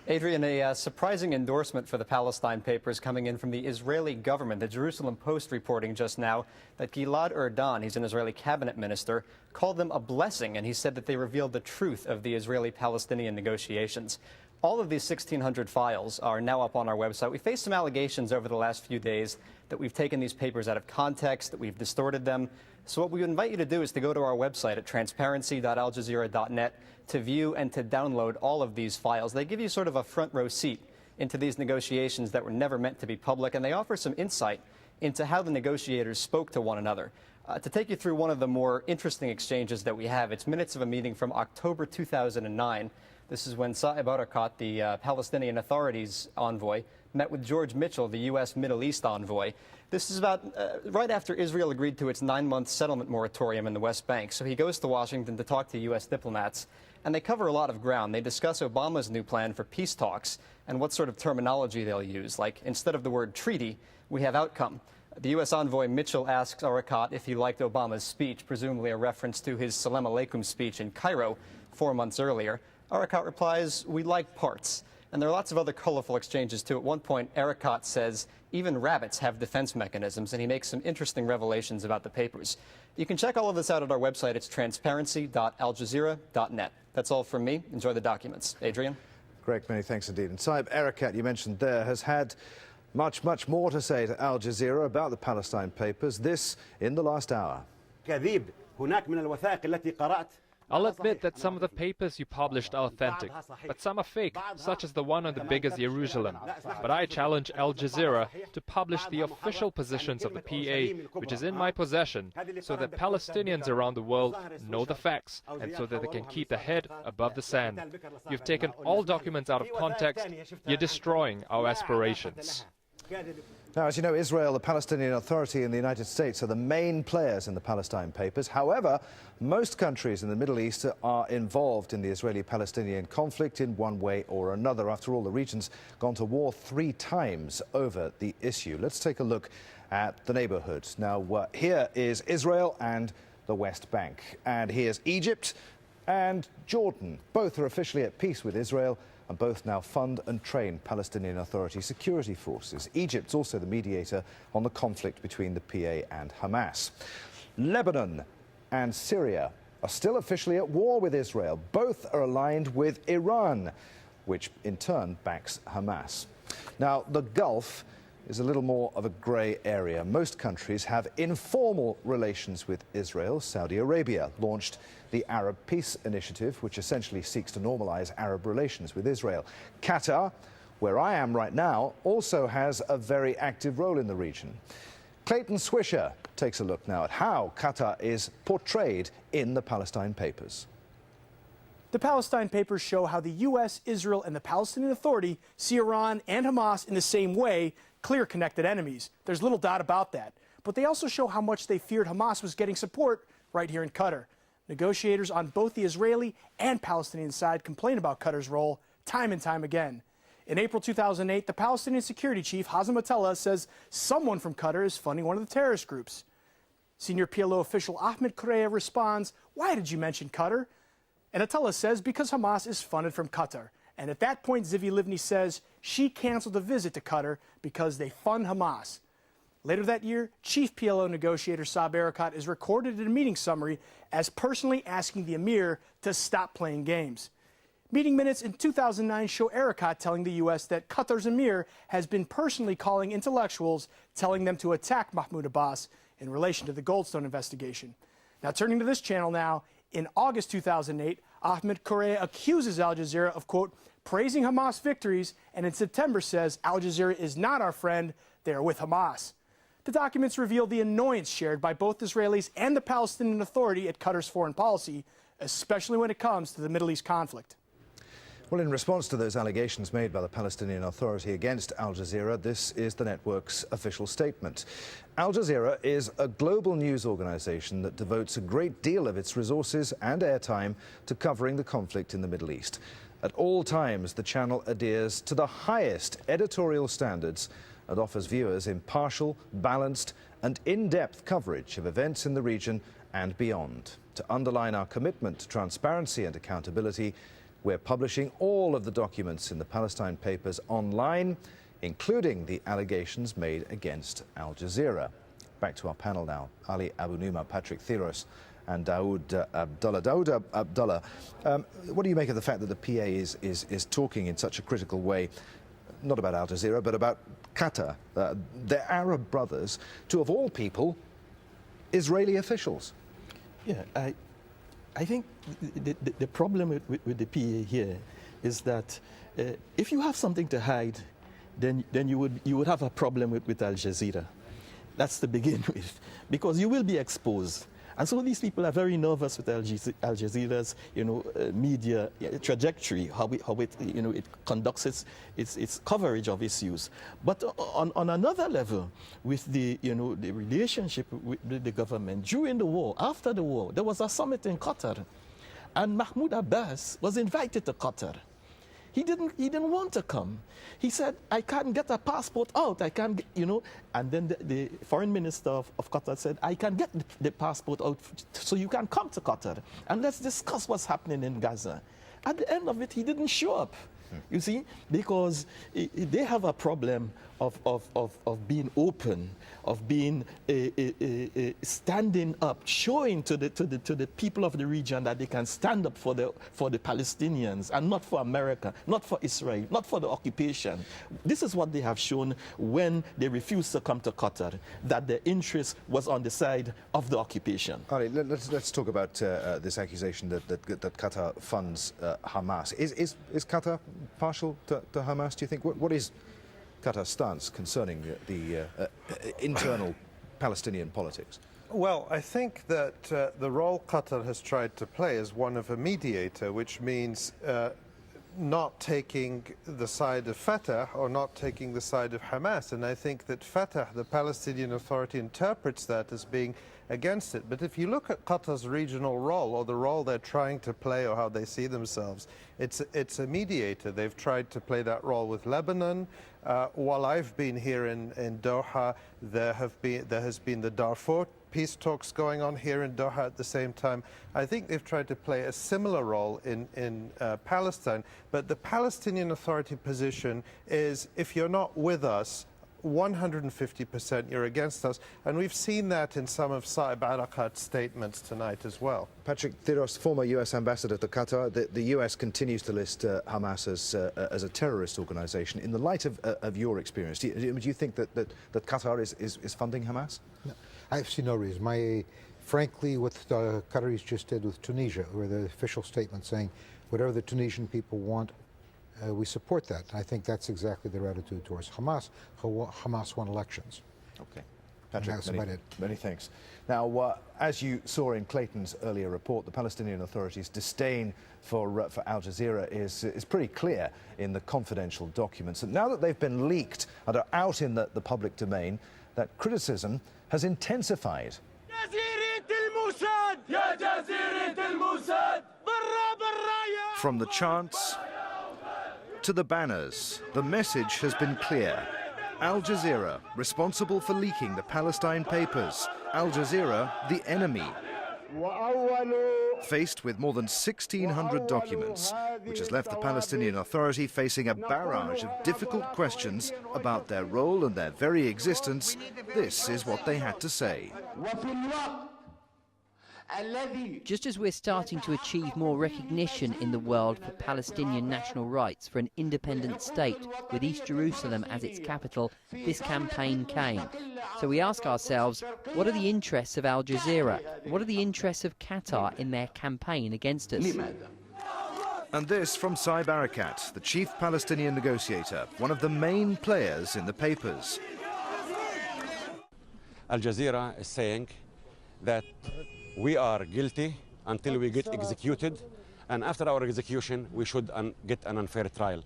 Adrian, a surprising endorsement for the Palestine Papers coming in from the Israeli government. The Jerusalem Post reporting just now that Gilad Erdan, he's an Israeli cabinet minister, called them a blessing, and he said that they revealed the truth of the Israeli-Palestinian negotiations. All of these 1,600 files are now up on our website. We faced some allegations over the last few days that we've taken these papers out of context, that we've distorted them. So what we would invite you to do is to go to our website at transparency.aljazeera.net to view and to download all of these files. They give you sort of a front row seat into these negotiations that were never meant to be public, and they offer some insight into how the negotiators spoke to one another. To take you through one of the more interesting exchanges that we have, it's minutes of a meeting from October 2009. This is when Saeb Erekat, the Palestinian Authority's envoy, met with George Mitchell, the U.S. Middle East envoy. This is about right after Israel agreed to its 9-month settlement moratorium in the West Bank. So he goes to Washington to talk to U.S. diplomats, and they cover a lot of ground. They discuss Obama's new plan for peace talks and what sort of terminology they'll use. Like, instead of the word treaty, we have outcome. The U.S. envoy Mitchell asks Erekat if he liked Obama's speech, presumably a reference to his Salam Aleikum speech in Cairo 4 months earlier. Erekat replies, "We like parts." And there are lots of other colorful exchanges, too. At one point, Erekat says even rabbits have defense mechanisms, and he makes some interesting revelations about the papers. You can check all of this out at our website. It's transparency.aljazeera.net. That's all from me. Enjoy the documents. Adrian? Greg, many thanks indeed. And Saeb Erekat, you mentioned there, has had much more to say to Al Jazeera about the Palestine Papers. This in the last hour. I'll admit that some of the papers you published are authentic, but some are fake, such as the one on the biggest Jerusalem. But I challenge Al Jazeera to publish the official positions of the PA, which is in my possession, so that Palestinians around the world know the facts, and so that they can keep their head above the sand. You've taken all documents out of context. You're destroying our aspirations. Now, as you know, Israel, the Palestinian Authority and the United States are the main players in the Palestine Papers. However, most countries in the Middle East are involved in the Israeli-Palestinian conflict in one way or another. After all, the region's gone to war 3 times over the issue. Let's take a look at the neighborhoods. Now, here is Israel and the West Bank. And here's Egypt and Jordan. Both are officially at peace with Israel, and both now fund and train Palestinian Authority security forces. Egypt's also the mediator on the conflict between the PA and Hamas. Lebanon and Syria are still officially at war with Israel. Both are aligned with Iran, which in turn backs Hamas. Now, the Gulf is a little more of a grey area. Most countries have informal relations with Israel. Saudi Arabia launched the Arab Peace Initiative, which essentially seeks to normalize Arab relations with Israel. Qatar, where I am right now, also has a very active role in the region. Clayton Swisher takes a look now at how Qatar is portrayed in the Palestine Papers. The Palestine Papers show how the U.S., Israel, and the Palestinian Authority see Iran and Hamas in the same way, clear connected enemies. There's little doubt about that. But they also show how much they feared Hamas was getting support right here in Qatar. Negotiators on both the Israeli and Palestinian side complain about Qatar's role time and time again. In April 2008, the Palestinian security chief, Hazem Attallah, says someone from Qatar is funding one of the terrorist groups. Senior PLO official Ahmed Correa responds, "Why did you mention Qatar?" And Attallah says because Hamas is funded from Qatar. And at that point, Zivi Livni says she canceled a visit to Qatar because they fund Hamas. Later that year, Chief PLO negotiator Saeb Erekat is recorded in a meeting summary as personally asking the emir to stop playing games. Meeting minutes in 2009 show Erekat telling the U.S. that Qatar's emir has been personally calling intellectuals, telling them to attack Mahmoud Abbas in relation to the Goldstone investigation. Now, turning to this channel now, in August 2008, Ahmed Correa accuses Al Jazeera of, quote, praising Hamas victories, and in September says Al Jazeera is not our friend, they are with Hamas. The documents reveal the annoyance shared by both Israelis and the Palestinian Authority at Qatar's foreign policy, especially when it comes to the Middle East conflict. Well, in response to those allegations made by the Palestinian Authority against Al Jazeera, this is the network's official statement. Al Jazeera is a global news organization that devotes a great deal of its resources and airtime to covering the conflict in the Middle East. At all times, the channel adheres to the highest editorial standards and offers viewers impartial, balanced, and in-depth coverage of events in the region and beyond. To underline our commitment to transparency and accountability, we're publishing all of the documents in the Palestine Papers online, including the allegations made against Al Jazeera. Back to our panel now. Ali Abu Numa, Patrick Theros, and Daoud Abdullah. Daoud Abdullah, what do you make of the fact that the PA is talking in such a critical way, not about Al Jazeera, but about Qatar, their Arab brothers, to, of all people, Israeli officials? Yeah, I think the problem with the PA here is that if you have something to hide, then you would have a problem with Al Jazeera. That's to begin with, because you will be exposed. And so these people are very nervous with Al Jazeera's, media trajectory, how it it conducts its coverage of issues. But on another level, with the the relationship with the government during the war, after the war, there was a summit in Qatar, and Mahmoud Abbas was invited to Qatar. He didn't want to come. He said, I can't get a passport out. I can't, And then the foreign minister of Qatar said, I can get the passport out so you can come to Qatar. And let's discuss what's happening in Gaza. At the end of it, he didn't show up. You see, because they have a problem of being open, of being standing up, showing to the people of the region that they can stand up for the Palestinians and not for America, not for Israel, not for the occupation. This is what they have shown when they refused to come to Qatar, that their interest was on the side of the occupation. Ali, let's talk about this accusation that Qatar funds Hamas. Is Qatar partial to Hamas, do you think? What is Qatar's stance concerning the internal Palestinian politics? Well, I think that the role Qatar has tried to play is one of a mediator, which means not taking the side of Fatah or not taking the side of Hamas. And I think that Fatah, the Palestinian Authority, interprets that as being against it. But if you look at Qatar's regional role, or the role they're trying to play, or how they see themselves, it's a mediator. They've tried to play that role with Lebanon. While I've been here in Doha, there has been the Darfur peace talks going on here in Doha at the same time. I think they've tried to play a similar role in Palestine. But the Palestinian Authority position is, if you're not with us, 150% you're against us. And we've seen that in some of Saeb Ereqat's statements tonight as well. Patrick Thiros, former US ambassador to Qatar, the US continues to list Hamas as a terrorist organization. In the light of your experience, do you think that Qatar is funding Hamas? No, I see no reason. Frankly, what the Qataris just did with Tunisia, where the official statement saying whatever the Tunisian people want, we support that. I think that's exactly their attitude towards Hamas. Hamas won elections. Okay. Patrick, that's about it. Many thanks. Now, as you saw in Clayton's earlier report, the Palestinian Authority's disdain for Al Jazeera is pretty clear in the confidential documents. And now that they've been leaked and are out in the public domain, that criticism has intensified. From the chants to the banners, the message has been clear. Al Jazeera, responsible for leaking the Palestine papers. Al Jazeera, the enemy. Faced with more than 1,600 documents, which has left the Palestinian Authority facing a barrage of difficult questions about their role and their very existence, this is what they had to say. Just as we're starting to achieve more recognition in the world for Palestinian national rights for an independent state with East Jerusalem as its capital, this campaign came. So we ask ourselves, what are the interests of Al Jazeera? What are the interests of Qatar in their campaign against us? And this from Saeb Ereqat, the chief Palestinian negotiator, one of the main players in the papers. Al Jazeera is saying that we are guilty until we get executed, and after our execution we should get an unfair trial.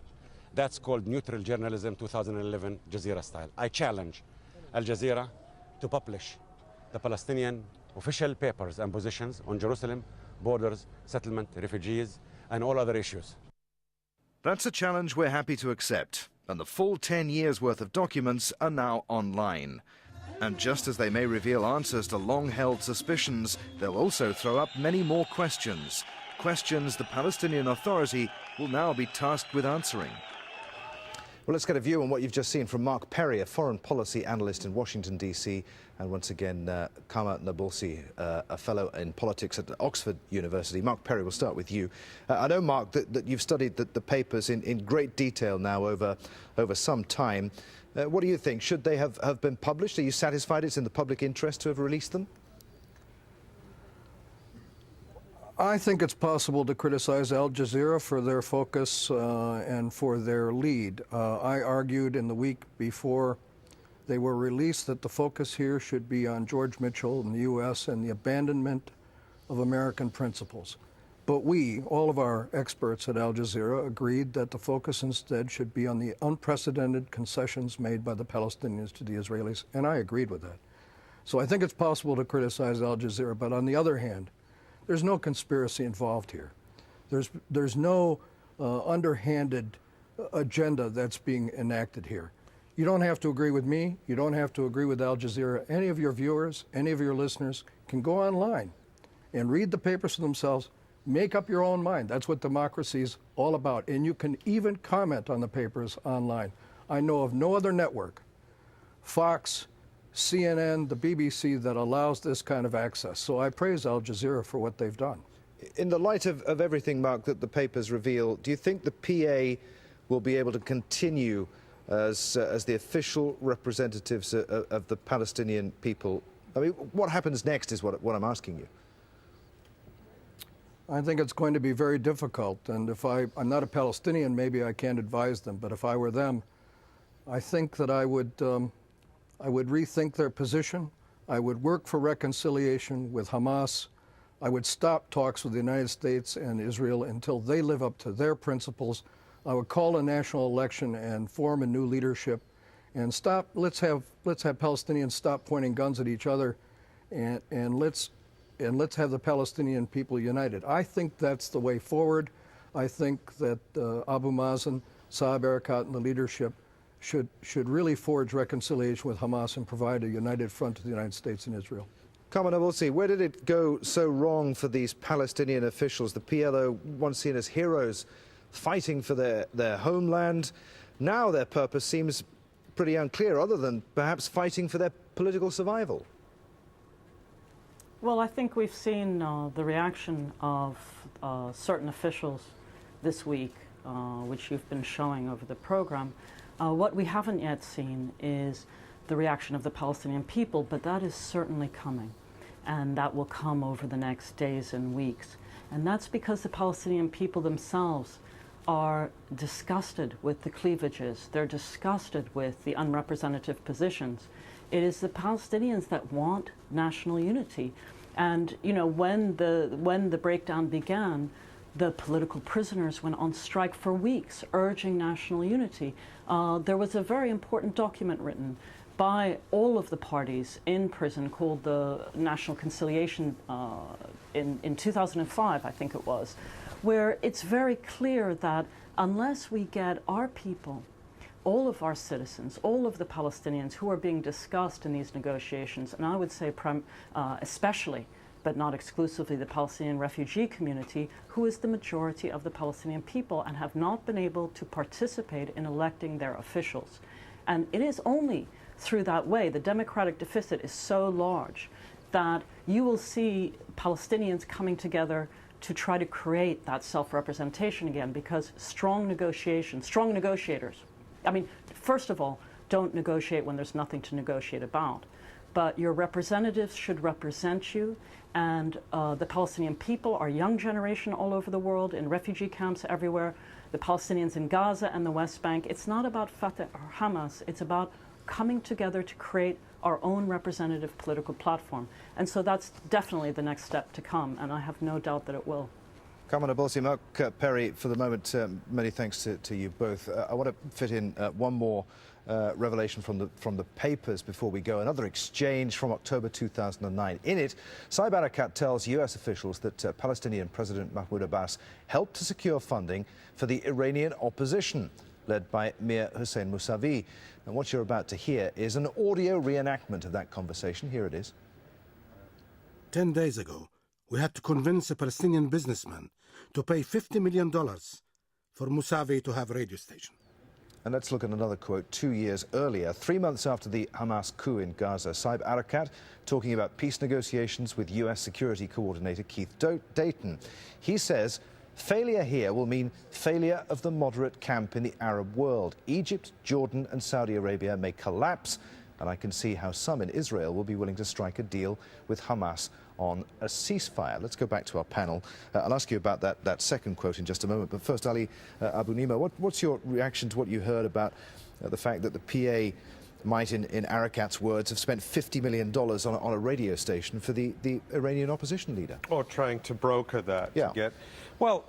That's called neutral journalism 2011 Jazeera style. I challenge Al Jazeera to publish the Palestinian official papers and positions on Jerusalem, borders, settlement, refugees, and all other issues. That's a challenge we're happy to accept, and the full 10 years' worth of documents are now online. And just as they may reveal answers to long-held suspicions, they'll also throw up many more questions. Questions the Palestinian Authority will now be tasked with answering. Well, let's get a view on what you've just seen from Mark Perry, a foreign policy analyst in Washington, D.C., and once again, Kama Nabulsi, a fellow in politics at Oxford University. Mark Perry, we'll start with you. I know, Mark, that you've studied the papers in great detail now over some time. What do you think? Should they have been published? Are you satisfied it's in the public interest to have released them? I think it's possible to criticize Al Jazeera for their focus and for their lead. I argued in the week before they were released that the focus here should be on George Mitchell and the U.S. and the abandonment of American principles. But we, all of our experts at Al Jazeera, agreed that the focus instead should be on the unprecedented concessions made by the Palestinians to the Israelis, and I agreed with that. So I think it's possible to criticize Al Jazeera, but on the other hand, there's no conspiracy involved here. There's no underhanded agenda that's being enacted here. You don't have to agree with me. You don't have to agree with Al Jazeera. Any of your viewers, any of your listeners can go online and read the papers for themselves. Make up your own mind. That's what democracy is all about. And you can even comment on the papers online. I know of no other network, Fox, CNN, the BBC, that allows this kind of access. So I praise Al Jazeera for what they've done. In the light of everything, Mark, that the papers reveal, do you think the PA will be able to continue as the official representatives of the Palestinian people? I mean, what happens next is what I'm asking you. I think it's going to be very difficult, and if I'm not a Palestinian, maybe I can't advise them, but if I were them, I think that I would rethink their position. I would work for reconciliation with Hamas. I would stop talks with the United States and Israel until they live up to their principles. I would call a national election and form a new leadership, and stop. Let's have Palestinians stop pointing guns at each other, and let's have the Palestinian people united. I think that's the way forward. I think that Abu Mazen, Saeb Erekat, and the leadership should really forge reconciliation with Hamas and provide a united front to the United States and Israel. Kamran Abolsi, where did it go so wrong for these Palestinian officials, the PLO once seen as heroes, fighting for their homeland? Now their purpose seems pretty unclear, other than perhaps fighting for their political survival. Well, I think we've seen the reaction of certain officials this week, which you've been showing over the program. What we haven't yet seen is the reaction of the Palestinian people, but that is certainly coming, and that will come over the next days and weeks. And that's because the Palestinian people themselves are disgusted with the cleavages. They're disgusted with the unrepresentative positions. It is the Palestinians that want national unity. And you know, when the breakdown began, the political prisoners went on strike for weeks, urging national unity. There was a very important document written by all of the parties in prison called the National Conciliation in 2005, I think it was, where it's very clear that unless we get our people, all of our citizens, all of the Palestinians who are being discussed in these negotiations, and I would say especially, but not exclusively, the Palestinian refugee community, who is the majority of the Palestinian people and have not been able to participate in electing their officials. And it is only through that way, the democratic deficit is so large that you will see Palestinians coming together to try to create that self-representation again, because strong negotiators, I mean, first of all, don't negotiate when there's nothing to negotiate about. But your representatives should represent you, and the Palestinian people, our young generation all over the world, in refugee camps everywhere, the Palestinians in Gaza and the West Bank. It's not about Fatah or Hamas, it's about coming together to create our own representative political platform. And so that's definitely the next step to come, and I have no doubt that it will. Kamran Abolsi, Mark Perry, for the moment, many thanks to you both. I want to fit in one more revelation from the papers before we go. Another exchange from October 2009. In it, Saeb Erekat tells US officials that Palestinian President Mahmoud Abbas helped to secure funding for the Iranian opposition, led by Mir Hossein Mousavi. And what you're about to hear is an audio reenactment of that conversation. Here it is. 10 days ago, we had to convince a Palestinian businessman to pay $50 million for Mousavi to have a radio station. And let's look at another quote 2 years earlier, 3 months after the Hamas coup in Gaza. Saeb Erekat talking about peace negotiations with US Security Coordinator Keith Dayton. He says failure here will mean failure of the moderate camp in the Arab world. Egypt, Jordan and Saudi Arabia may collapse, and I can see how some in Israel will be willing to strike a deal with Hamas on a ceasefire. Let's go back to our panel. I'll ask you about that second quote in just a moment. But first, Ali Abu Nima, what's your reaction to what you heard about the fact that the PA might, in Erekat's words, have spent $50 million on a radio station for the Iranian opposition leader? Or trying to broker that. Yeah. To get, well,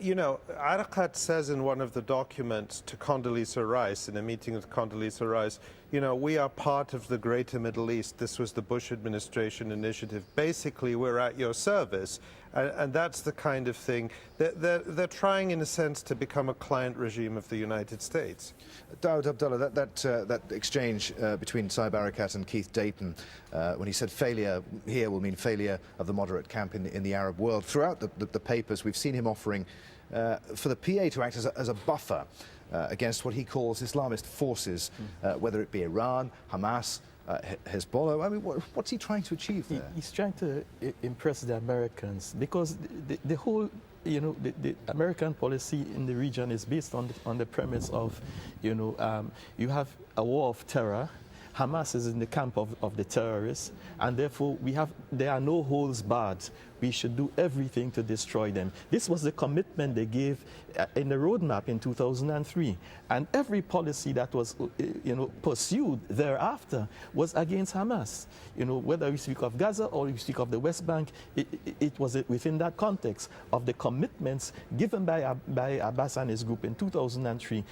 you know, Erekat says in one of the documents to Condoleezza Rice, in a meeting with Condoleezza Rice, you know, we are part of the greater Middle East. This was the Bush administration initiative. Basically, we're at your service. And that's the kind of thing. They're trying, in a sense, to become a client regime of the United States. Dawood Abdallah, that exchange between Saeb Erekat and Keith Dayton, when he said failure here will mean failure of the moderate camp in the Arab world. Throughout the papers, we've seen him offering for the PA to act as a buffer against what he calls Islamist forces, whether it be Iran, Hamas, Hezbollah. I mean, what's he trying to achieve there? He's trying to impress the Americans, because the whole, you know, the American policy in the region is based on the premise of, you know, you have a war of terror. Hamas is in the camp of the terrorists, and therefore there are no holes barred we should do everything to destroy them. This was the commitment they gave in the roadmap in 2003. And every policy that was pursued thereafter was against Hamas. Whether we speak of Gaza or we speak of the West Bank, it was within that context of the commitments given by Abbas and his group in 2003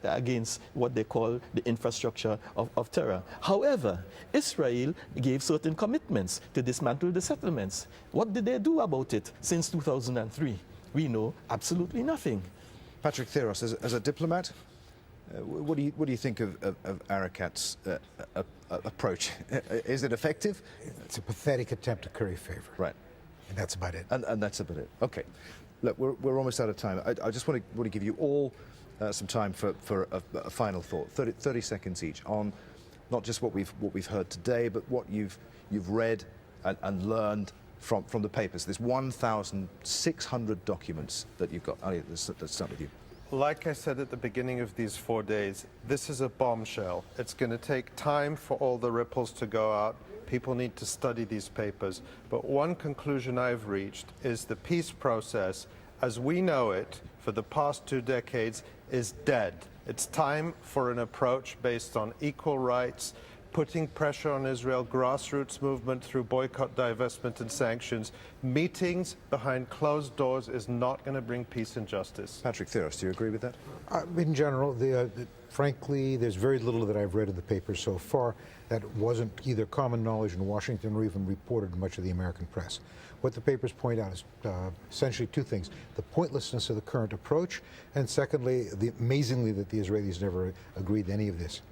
against what they call the infrastructure of terror. However, Israel gave certain commitments to dismantle the settlements. What did they do about it since 2003? We know absolutely nothing. Patrick Theros, as a diplomat, what do you think of Arafat's approach? Is it effective? It's a pathetic attempt to curry favor. Right. And that's about it. And that's about it. Okay. Look, we're almost out of time. I just want to give you all some time for a final thought, 30 seconds each, on not just what we've heard today, but what you've read and learned from the papers. There's 1,600 documents that you've got. Ali, let's start with you. Like I said at the beginning of these 4 days, this is a bombshell. It's going to take time for all the ripples to go out. People need to study these papers. But one conclusion I've reached is the peace process, as we know it for the past 2 decades, is dead. It's time for an approach based on equal rights, putting pressure on Israel, grassroots movement through boycott, divestment and sanctions. Meetings behind closed doors is not going to bring peace and justice. Patrick Theros, do you agree with that? In general, frankly, there's very little that I've read in the papers so far that wasn't either common knowledge in Washington or even reported in much of the American press. What the papers point out is essentially 2 things: the pointlessness of the current approach, and secondly, amazingly that the Israelis never agreed to any of this.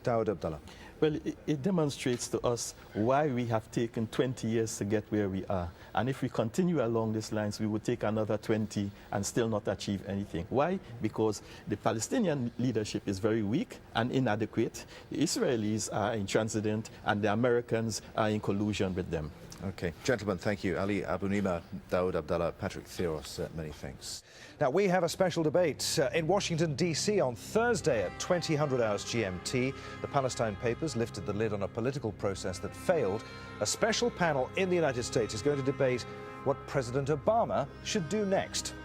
Dawood Abdallah. Well, it demonstrates to us why we have taken 20 years to get where we are. And if we continue along these lines, we would take another 20 and still not achieve anything. Why? Because the Palestinian leadership is very weak and inadequate. The Israelis are intransigent, and the Americans are in collusion with them. Okay. Gentlemen, thank you. Ali Abu Nima, Dawood Abdallah, Patrick Theros, many thanks. Now, we have a special debate in Washington, D.C. on Thursday at 2000 hours GMT. The Palestine Papers lifted the lid on a political process that failed. A special panel in the United States is going to debate what President Obama should do next.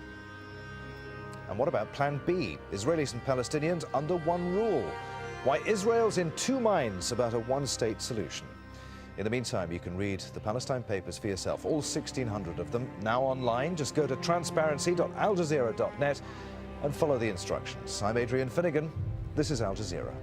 And what about Plan B? Israelis and Palestinians under one rule. Why Israel's in 2 minds about a one-state solution. In the meantime, you can read the Palestine Papers for yourself, all 1,600 of them, now online. Just go to transparency.aljazeera.net and follow the instructions. I'm Adrian Finnegan. This is Al Jazeera.